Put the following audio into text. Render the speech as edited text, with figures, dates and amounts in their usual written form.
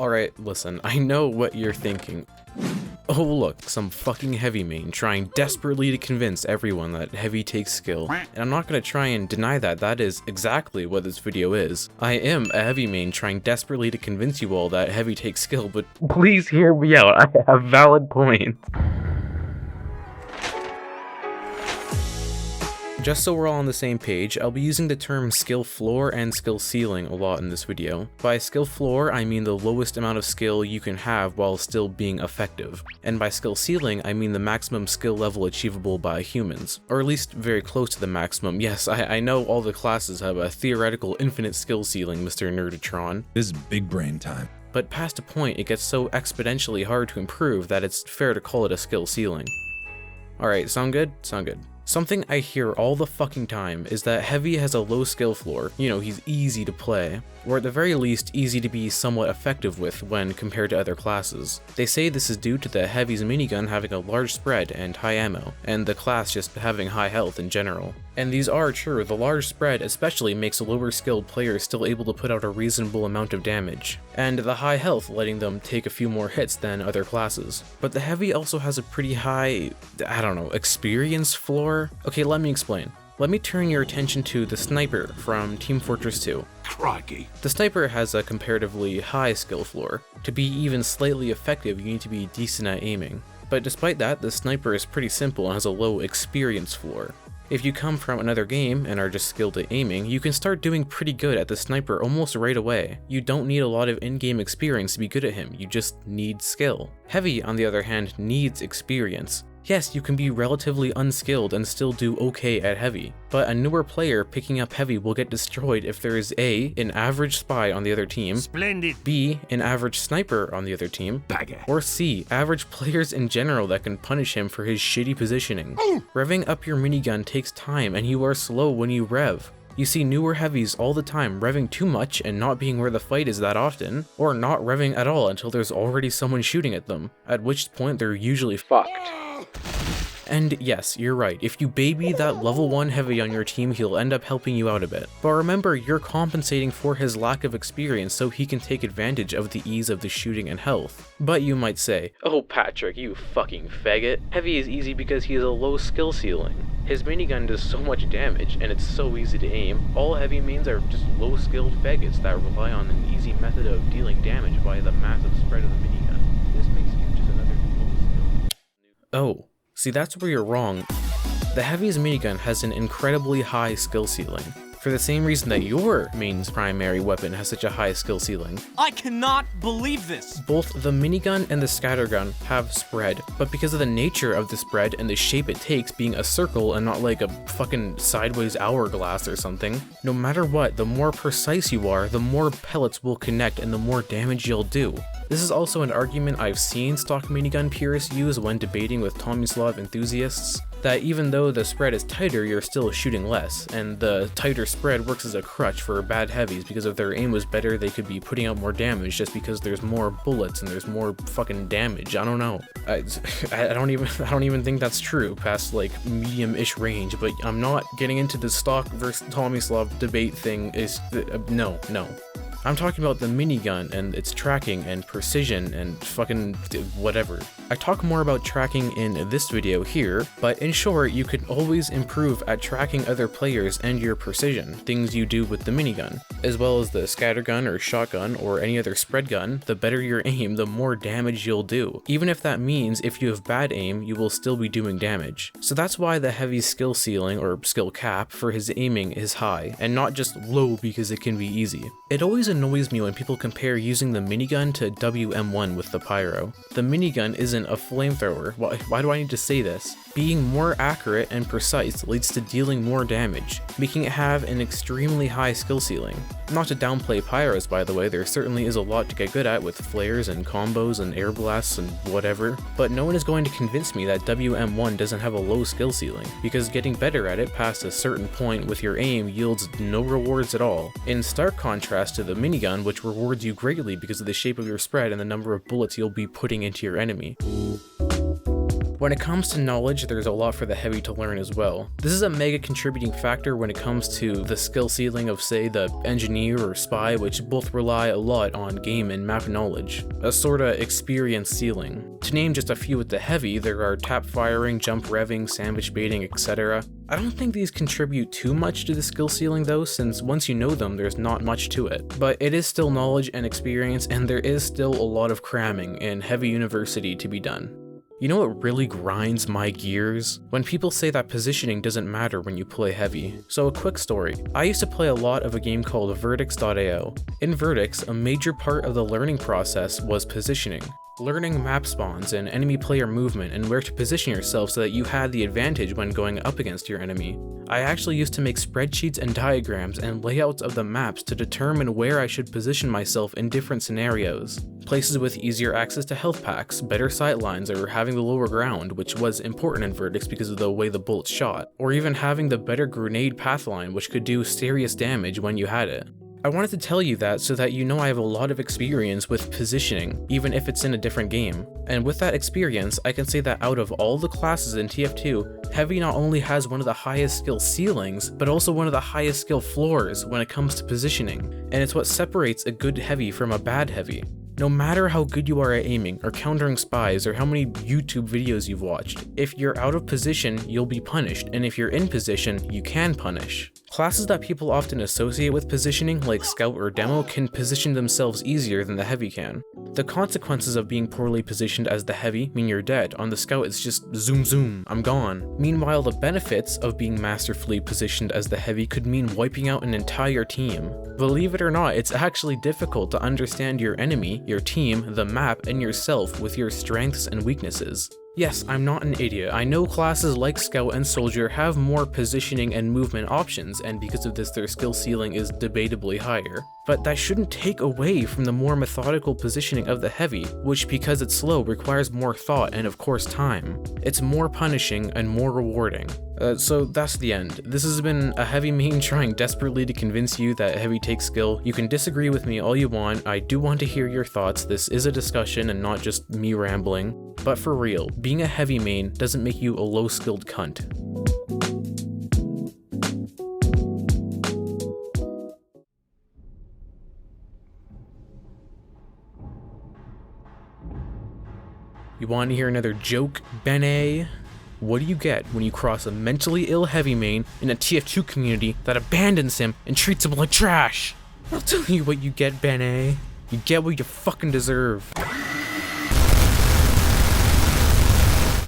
Alright, listen, I know what you're thinking. Oh look, some fucking hEaVy main trying desperately to convince everyone that hEaVy takes skill. And I'm not gonna try and deny that that is exactly what this video is. I am a hEaVy main trying desperately to convince you all that hEaVy takes skill, but please hear me out, I have valid points. Just so we're all on the same page, I'll be using the term skill floor and skill ceiling a lot in this video. By skill floor, I mean the lowest amount of skill you can have while still being effective. And by skill ceiling, I mean the maximum skill level achievable by humans. Or at least very close to the maximum. Yes, I know all the classes have a theoretical infinite skill ceiling, Mr. Nerdatron. This is big brain time. But past a point, it gets so exponentially hard to improve that it's fair to call it a skill ceiling. Alright, sound good? Sound good. Something I hear all the fucking time is that hEaVy has a low skill floor, you know, he's easy to play, or at the very least easy to be somewhat effective with when compared to other classes. They say this is due to the hEaVy's minigun having a large spread and high ammo, and the class just having high health in general. And these are true, the large spread especially makes lower skilled players still able to put out a reasonable amount of damage, and the high health letting them take a few more hits than other classes. But the hEaVy also has a pretty high, I don't know, experience floor? Okay, let me explain. Let me turn your attention to the sniper from Team Fortress 2. Crikey. The sniper has a comparatively high skill floor. To be even slightly effective, you need to be decent at aiming. But despite that, the sniper is pretty simple and has a low experience floor. If you come from another game and are just skilled at aiming, you can start doing pretty good at the sniper almost right away. You don't need a lot of in-game experience to be good at him, you just need skill. hEaVy, on the other hand, needs experience. Yes, you can be relatively unskilled and still do okay at hEaVy, but a newer player picking up hEaVy will get destroyed if there is A, an average spy on the other team, Splendid. B, an average sniper on the other team, Bagger. or C, average players in general that can punish him for his shitty positioning. Revving up your minigun takes time and you are slow when you rev. You see newer hEaVys all the time revving too much and not being where the fight is that often, or not revving at all until there's already someone shooting at them, at which point they're usually fucked. And yes, you're right, if you baby that level 1 hEaVy on your team, he'll end up helping you out a bit. But remember, you're compensating for his lack of experience so he can take advantage of the ease of the shooting and health. But you might say, oh Patrick, you fucking faggot, hEaVy is easy because he has a low skill ceiling. His minigun does so much damage, and it's so easy to aim. All hEaVy mains are just low-skilled faggots that rely on an easy method of dealing damage via the massive spread of the minigun. This makes you just another low-skilled... Oh. See, that's where you're wrong. The hEaVy's minigun has an incredibly high skill ceiling, for the same reason that your main's primary weapon has such a high skill ceiling. I cannot believe this! Both the minigun and the scattergun have spread, but because of the nature of the spread and the shape it takes being a circle and not like a fucking sideways hourglass or something, no matter what, the more precise you are, the more pellets will connect and the more damage you'll do. This is also an argument I've seen stock minigun purists use when debating with Tomislav enthusiasts, that even though the spread is tighter, you're still shooting less, and the tighter spread works as a crutch for bad hEaVys because if their aim was better, they could be putting out more damage just because there's more bullets and there's more fucking damage. I don't know. I don't even think that's true past like medium-ish range, but I'm not getting into the stock versus Tomislav debate thing. No. I'm talking about the minigun and its tracking and precision and fucking whatever. I talk more about tracking in this video here, but in short, you can always improve at tracking other players and your precision, things you do with the minigun, as well as the scattergun or shotgun or any other spread gun. The better your aim, the more damage you'll do. Even if that means if you have bad aim, you will still be doing damage. So that's why the hEaVy's skill ceiling or skill cap for his aiming is high, and not just low because it can be easy. It always annoys me when people compare using the minigun to WM1 with the pyro. The minigun isn't a flamethrower. Why do I need to say this? Being more accurate and precise leads to dealing more damage, making it have an extremely high skill ceiling. Not to downplay pyros, by the way, there certainly is a lot to get good at with flares and combos and air blasts and whatever, but no one is going to convince me that WM1 doesn't have a low skill ceiling, because getting better at it past a certain point with your aim yields no rewards at all, in stark contrast to the minigun, which rewards you greatly because of the shape of your spread and the number of bullets you'll be putting into your enemy. When it comes to knowledge, there's a lot for the heavy to learn as well. This is a mega contributing factor when it comes to the skill ceiling of, say, the engineer or spy, which both rely a lot on game and map knowledge, a sorta experience ceiling. To name just a few with the heavy, there are tap firing, jump revving, sandwich baiting, etc. I don't think these contribute too much to the skill ceiling though, since once you know them, there's not much to it. But it is still knowledge and experience, and there is still a lot of cramming in heavy university to be done. You know what really grinds my gears? When people say that positioning doesn't matter when you play heavy. So a quick story. I used to play a lot of a game called Verdix.io. In Verdix, a major part of the learning process was positioning. Learning map spawns and enemy player movement and where to position yourself so that you had the advantage when going up against your enemy. I actually used to make spreadsheets and diagrams and layouts of the maps to determine where I should position myself in different scenarios. Places with easier access to health packs, better sightlines, or having the lower ground, which was important in Verdix because of the way the bullets shot, or even having the better grenade pathline, which could do serious damage when you had it. I wanted to tell you that so that you know I have a lot of experience with positioning, even if it's in a different game. And with that experience, I can say that out of all the classes in TF2, Heavy not only has one of the highest skill ceilings, but also one of the highest skill floors when it comes to positioning. And it's what separates a good Heavy from a bad Heavy. No matter how good you are at aiming, or countering spies, or how many YouTube videos you've watched, if you're out of position, you'll be punished, and if you're in position, you can punish. Classes that people often associate with positioning, like Scout or Demo, can position themselves easier than the Heavy can. The consequences of being poorly positioned as the Heavy mean you're dead. On the Scout, it's just zoom zoom, I'm gone. Meanwhile, the benefits of being masterfully positioned as the Heavy could mean wiping out an entire team. Believe it or not, it's actually difficult to understand your enemy, your team, the map, and yourself with your strengths and weaknesses. Yes, I'm not an idiot. I know classes like Scout and Soldier have more positioning and movement options, and because of this their skill ceiling is debatably higher. But that shouldn't take away from the more methodical positioning of the Heavy, which because it's slow requires more thought and of course time. It's more punishing and more rewarding. So that's the end. This has been a Heavy main trying desperately to convince you that Heavy takes skill. You can disagree with me all you want. I do want to hear your thoughts. This is a discussion and not just me rambling. But for real, being a Heavy main doesn't make you a low-skilled cunt. You want to hear another joke, Bene? What do you get when you cross a mentally ill Heavy main in a TF2 community that abandons him and treats him like trash? I'll tell you what you get, Bene. You get what you fucking deserve.